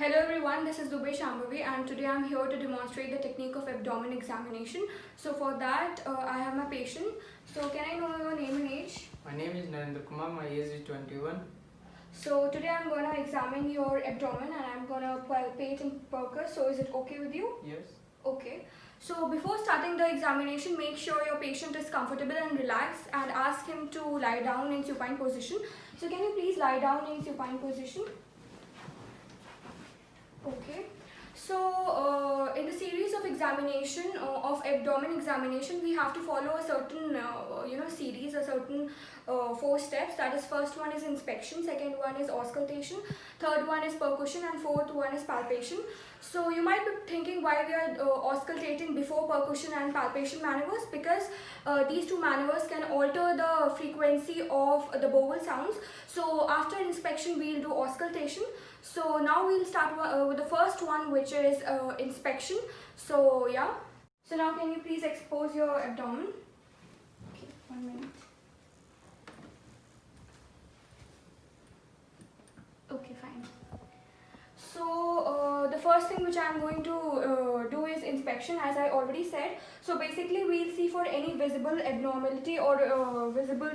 Hello everyone, this is Dubey Shambhavi and today I'm here to demonstrate the technique of abdomen examination. So for that, I have my patient. So can I know your name and age? My name is Narendra Kumar, my age is 21. So today I'm going to examine your abdomen and I'm going to palpate and percuss. So is it okay with you? Yes. Okay. So before starting the examination, make sure your patient is comfortable and relaxed and ask him to lie down in supine position. So can you please lie down in supine position? Okay. So in the series of examination of abdomen examination, we have to follow a certain series, a certain 4 steps. That is, first one is inspection, second one is auscultation, third one is percussion, and fourth one is palpation. So you might be thinking why we are auscultating before percussion and palpation maneuvers, because these two maneuvers can alter the frequency of the bowel sounds. So after inspection, we'll do auscultation. So now we'll start with the first one, which is inspection. So yeah. So now can you please expose your abdomen? Okay, 1 minute. Okay, fine. So the first thing which I am going to do is inspection, as I already said. So basically we'll see for any visible abnormality or visible,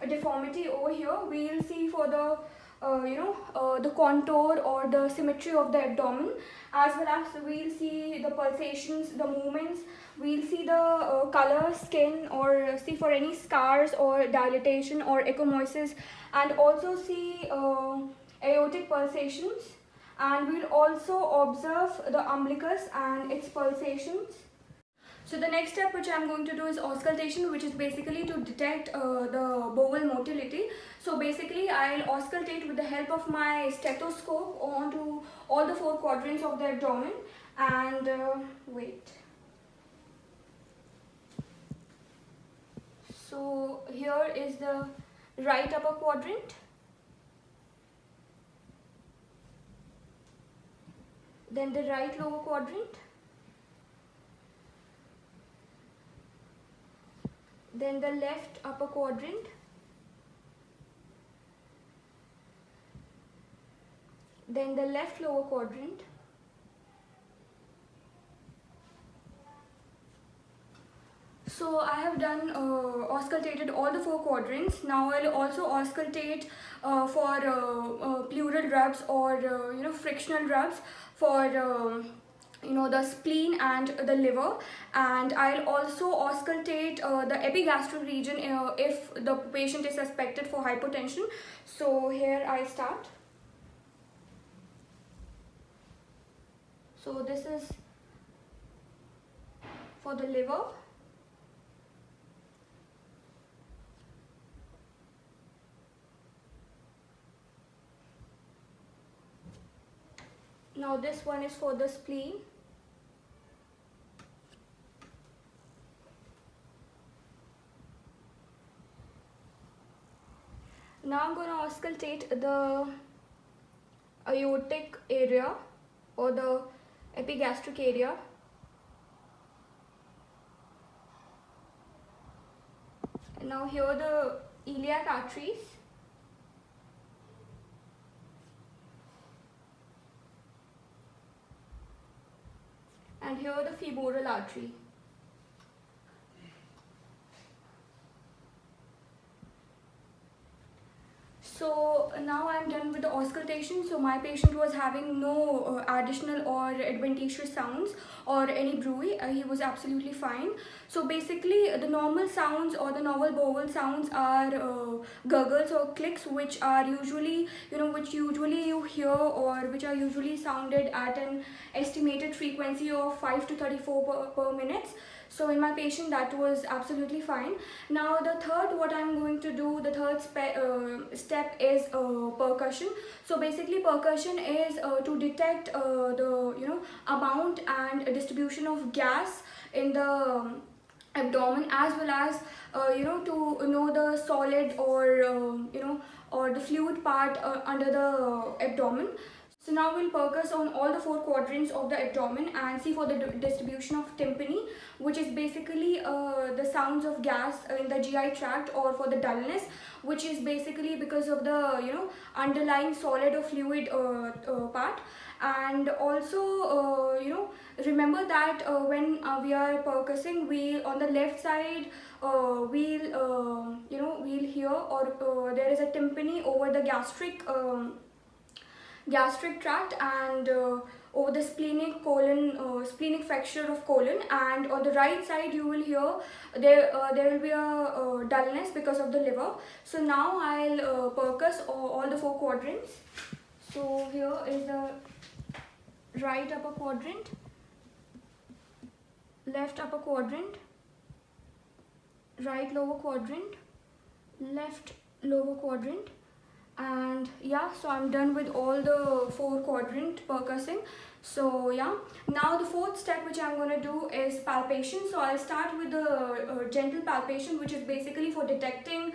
a deformity over here. We'll see for the the contour or the symmetry of the abdomen, as well as we'll see the pulsations, the movements. We'll see the color, skin, or see for any scars or dilatation or ecchymosis, and also see aortic pulsations. And we'll also observe the umbilicus and its pulsations. So the next step which I'm going to do is auscultation, which is basically to detect the bowel motility. So basically I'll auscultate with the help of my stethoscope onto all the 4 quadrants of the abdomen. And wait. So here is the right upper quadrant. Then the right lower quadrant. Then the left upper quadrant. Then the left lower quadrant. So I have done auscultated all the 4 quadrants. Now I'll also auscultate for pleural rubs or frictional rubs for the spleen and the liver, and I'll also auscultate the epigastric region if the patient is suspected for hypotension. So here I start. So this is for the liver. Now this one is for the spleen. Now I'm going to auscultate the aortic area or the epigastric area. And now here the iliac arteries. And here the femoral artery. So now I'm done with the auscultation. So my patient was having no additional or adventitious sounds or any bruit. He was absolutely fine. So basically the normal sounds or the normal bowel sounds are gurgles or clicks, which are usually, which usually you hear or which are usually sounded at an estimated frequency of 5 to 34 per minute. So in my patient that was absolutely fine. Now the third, what I'm going to do, the third step is percussion. So basically percussion is to detect the amount and distribution of gas in the abdomen, as well as to know the solid or or the fluid part under the abdomen. So now we'll focus on all the 4 quadrants of the abdomen and see for the distribution of tympani, which is basically the sounds of gas in the GI tract, or for the dullness, which is basically because of the underlying solid or fluid part. And also remember that when we are percussing, we on the left side we'll hear, or there is a tympani over the gastric tract, and over the splenic flexure of colon. And on the right side you will hear there will be a dullness because of the liver. So now I'll percuss all the 4 quadrants. So here is the right upper quadrant, left upper quadrant, right lower quadrant, left lower quadrant. And yeah, so I'm done with all the 4 quadrant percussing. So yeah, now the 4th step which I'm going to do is palpation. So I'll start with the gentle palpation, which is basically for detecting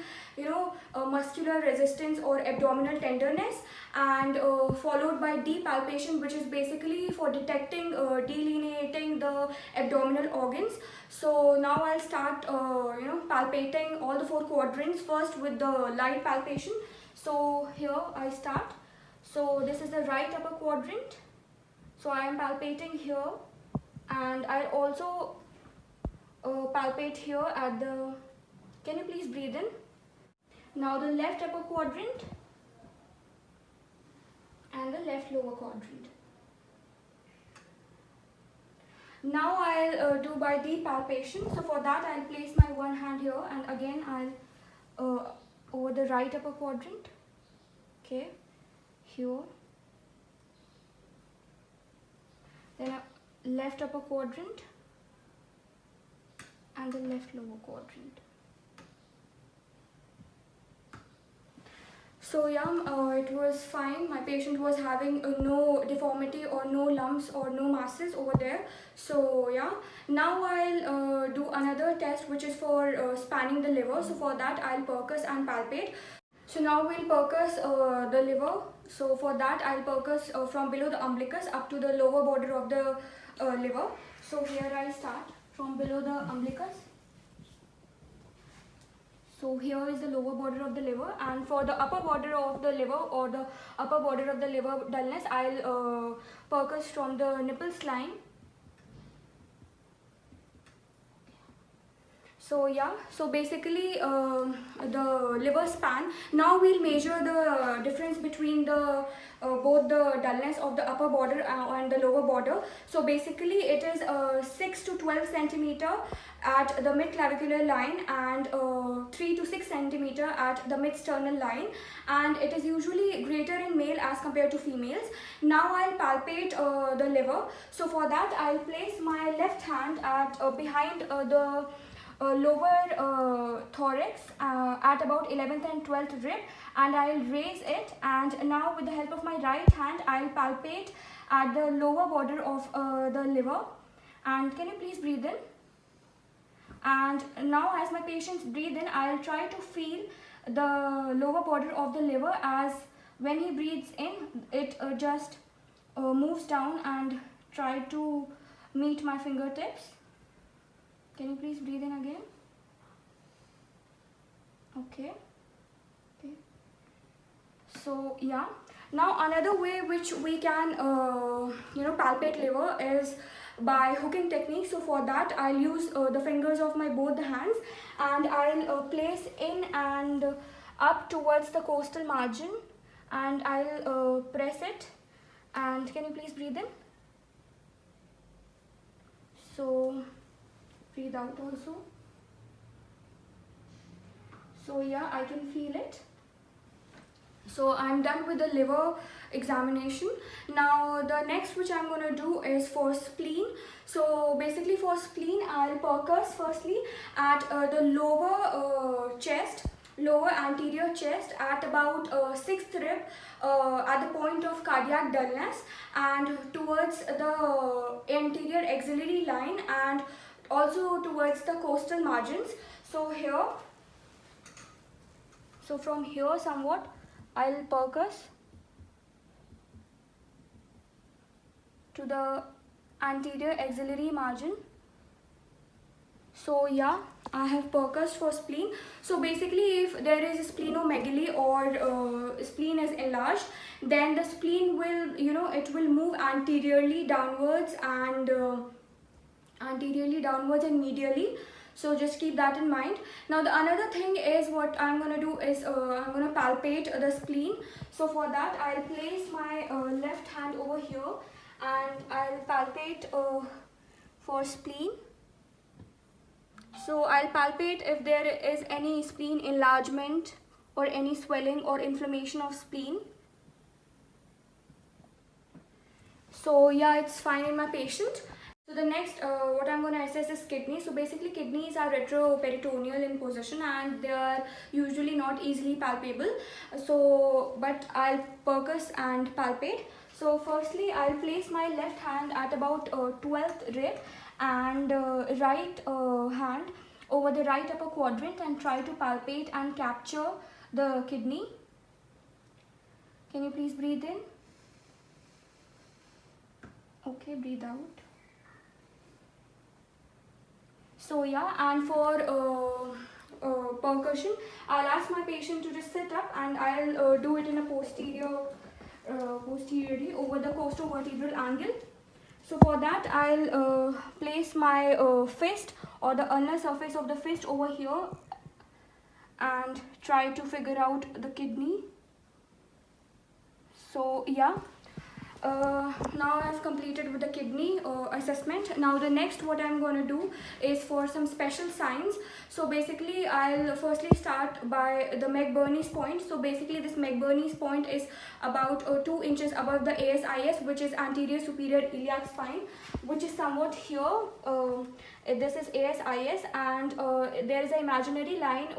muscular resistance or abdominal tenderness, and followed by deep palpation, which is basically for detecting delineating the abdominal organs. So now I'll start palpating all the 4 quadrants first with the light palpation. So here I start. So this is the right upper quadrant. So I am palpating here, and I also palpate here at the, can you please breathe in? Now the left upper quadrant and the left lower quadrant. Now I'll do by deep palpation. So for that I'll place my one hand here, and again I'll over the right upper quadrant, okay, here, then a left upper quadrant and the left lower quadrant. So yeah, it was fine. My patient was having no deformity or no lumps or no masses over there. So yeah, now I'll do another test, which is for spanning the liver. So for that I'll percuss and palpate. So now we'll percuss the liver. So for that I'll percuss from below the umbilicus up to the lower border of the liver. So here I start from below the umbilicus. So here is the lower border of the liver, and for the upper border of the liver, or the upper border of the liver dullness, I'll percuss from the nipples line. So yeah, so basically the liver span. Now we'll measure the difference between the both the dullness of the upper border and the lower border. So basically it is 6 to 12 centimeter at the mid-clavicular line, and 3 to 6 centimeter at the mid-sternal line, and it is usually greater in male as compared to females. Now I'll palpate the liver. So for that I'll place my left hand at behind the lower thorax at about 11th and 12th rib, and I'll raise it, and now with the help of my right hand I'll palpate at the lower border of the liver. And can you please breathe in? And now as my patients breathe in, I'll try to feel the lower border of the liver, as when he breathes in, it just moves down and try to meet my fingertips. Can you please breathe in again? Okay. So yeah. Now another way which we can palpate liver is by hooking technique. So for that I'll use the fingers of my both hands, and I'll place in and up towards the costal margin, and I'll press it. And can you please breathe in? So breathe out also. So yeah, I can feel it. So I'm done with the liver examination. Now the next which I'm going to do is for spleen. So basically for spleen, I'll percuss firstly at the lower chest, lower anterior chest at about 6th rib at the point of cardiac dullness, and towards the anterior axillary line, and also towards the costal margins. So here, so from here somewhat I'll percuss. to the anterior axillary margin. So yeah, I have percussed for spleen. So basically, if there is splenomegaly or spleen is enlarged, then the spleen will, it will move anteriorly downwards and medially. So just keep that in mind. Now the another thing is, what I'm gonna do is I'm gonna palpate the spleen. So for that, I'll place my left hand over here and I'll palpate for spleen. So I'll palpate if there is any spleen enlargement or any swelling or inflammation of spleen. So yeah, it's fine in my patient. So the next, what I'm going to assess is kidney. So basically, kidneys are retroperitoneal in position and they are usually not easily palpable. So, but I'll percuss and palpate. So firstly, I'll place my left hand at about 12th rib and right hand over the right upper quadrant and try to palpate and capture the kidney. Can you please breathe in? Okay, breathe out. So yeah, and for percussion, I'll ask my patient to just sit up and I'll do it in a posteriorly over the costovertebral angle. So for that, I'll place my fist or the ulnar surface of the fist over here and try to figure out the kidney. So yeah. Now I've completed with the kidney assessment. Now the next what I'm going to do is for some special signs. So basically I'll firstly start by the McBurney's point. So basically this McBurney's point is about 2 inches above the ASIS, which is anterior superior iliac spine, which is somewhat here. This is ASIS and there is an imaginary line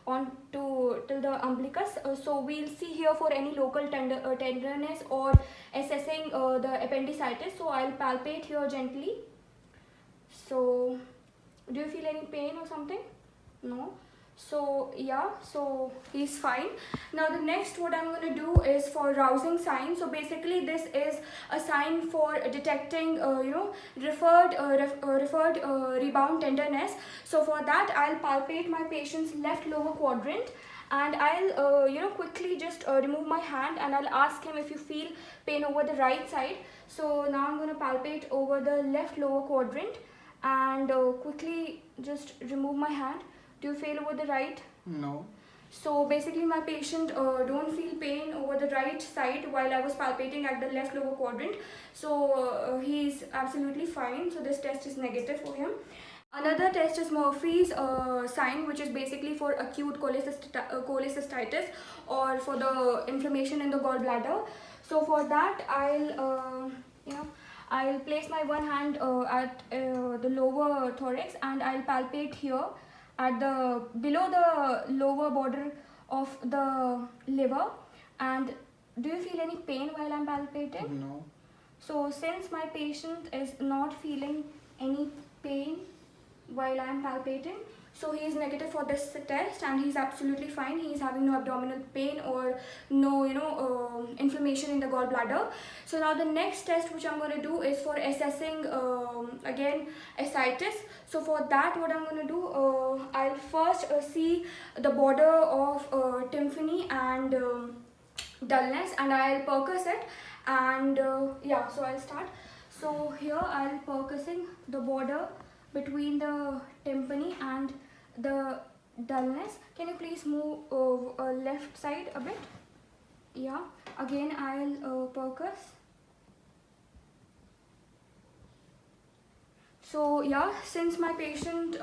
on to till the umbilicus. So we'll see here for any local tenderness or assessing the appendicitis. So I'll palpate here gently. So do you feel any pain or something? No. So yeah, so he's fine. Now the next what I'm going to do is for rousing sign. So basically this is a sign for detecting referred rebound tenderness. So for that I'll palpate my patient's left lower quadrant and I'll quickly just remove my hand and I'll ask him if you feel pain over the right side. So now I'm going to palpate over the left lower quadrant and quickly just remove my hand. Do you feel over the right? No. So basically my patient don't feel pain over the right side while I was palpating at the left lower quadrant. So he's absolutely fine. So this test is negative for him. Another test is Murphy's sign, which is basically for acute cholecystitis or for the inflammation in the gallbladder. So for that I'll place my one hand at the lower thorax and I'll palpate here at the below the lower border of the liver. And do you feel any pain while I'm palpating? No. So since my patient is not feeling any pain while I'm palpating, so he is negative for this test and he's absolutely fine. He is having no abdominal pain or no inflammation in the gallbladder. So now the next test which I'm going to do is for assessing again ascites. So for that what I'm going to do, I'll first see the border of tympani and dullness and I'll percuss it and yeah, so I'll start. So here I'll percussing the border between the tympani and the dullness. Can you please move left side a bit? Yeah, again I'll percuss. So yeah, since my patient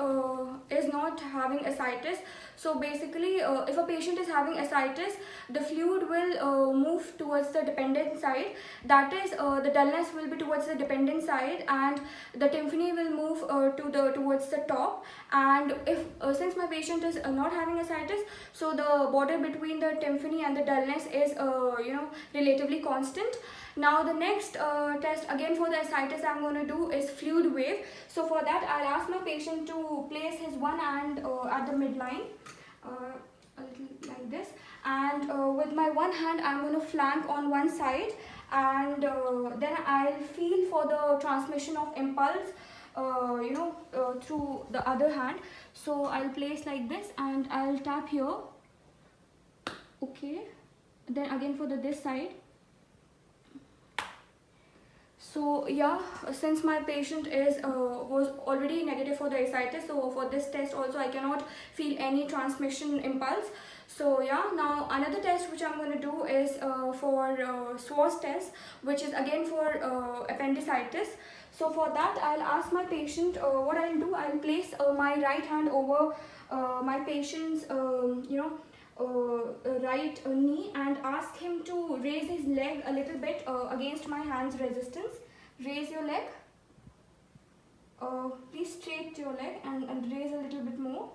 is not having ascites, so basically if a patient is having ascites, the fluid will move towards the dependent side. That is, the dullness will be towards the dependent side and the tympani will move towards the top. And if since my patient is not having ascites, so the border between the tympani and the dullness is relatively constant. Now the next test again for the ascites I'm going to do is fluid wave. So for that I'll ask my patient to place his one hand at the midline, a little like this, and with my one hand I'm going to flank on one side, and then I'll feel for the transmission of impulse through the other hand. So I'll place like this and I'll tap here. Okay, then again for this side. So yeah, since my patient was already negative for the ascites, so for this test also I cannot feel any transmission impulse. So yeah, now another test which I'm going to do is for Swartz test, which is again for appendicitis. So for that I'll ask my patient, what I'll do, I'll place my right hand over my patient's right knee and ask him to raise his leg a little bit against my hand's resistance. Raise your leg. Please straight your leg and raise a little bit more.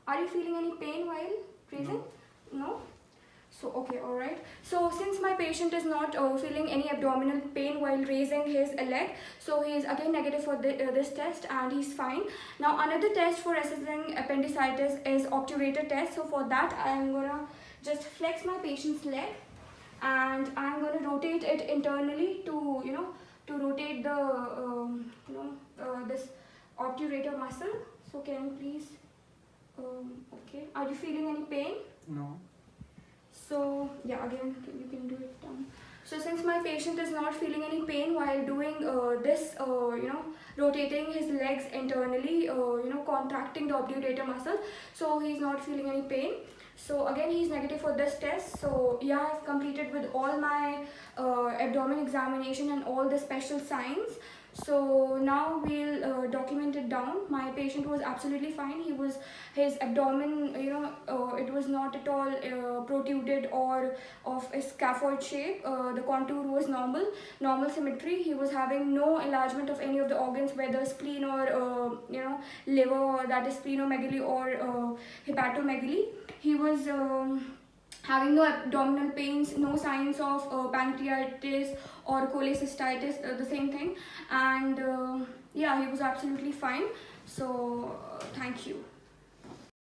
Are you feeling any pain while raising? No? So okay, alright. So since my patient is not feeling any abdominal pain while raising his leg, so he is again negative for this test and he's fine. Now another test for assessing appendicitis is obturator test. So for that I'm gonna just flex my patient's leg and I'm gonna rotate it internally to rotate the this obturator muscle. So can you please okay, are you feeling any pain? No. So yeah, again you can do it down. So since my patient is not feeling any pain while doing this rotating his legs internally, contracting the obturator muscle, so he's not feeling any pain. So again he's negative for this test. So yeah, I've completed with all my abdomen examination and all the special signs. So now we'll document it down. My patient was absolutely fine. His abdomen, it was not at all protruded or of a scaphoid shape. The contour was normal symmetry. He was having no enlargement of any of the organs, whether spleen or liver, that is splenomegaly, or hepatomegaly. He was having no abdominal pains, no signs of pancreatitis or cholecystitis, the same thing, and yeah, he was absolutely fine. So thank you.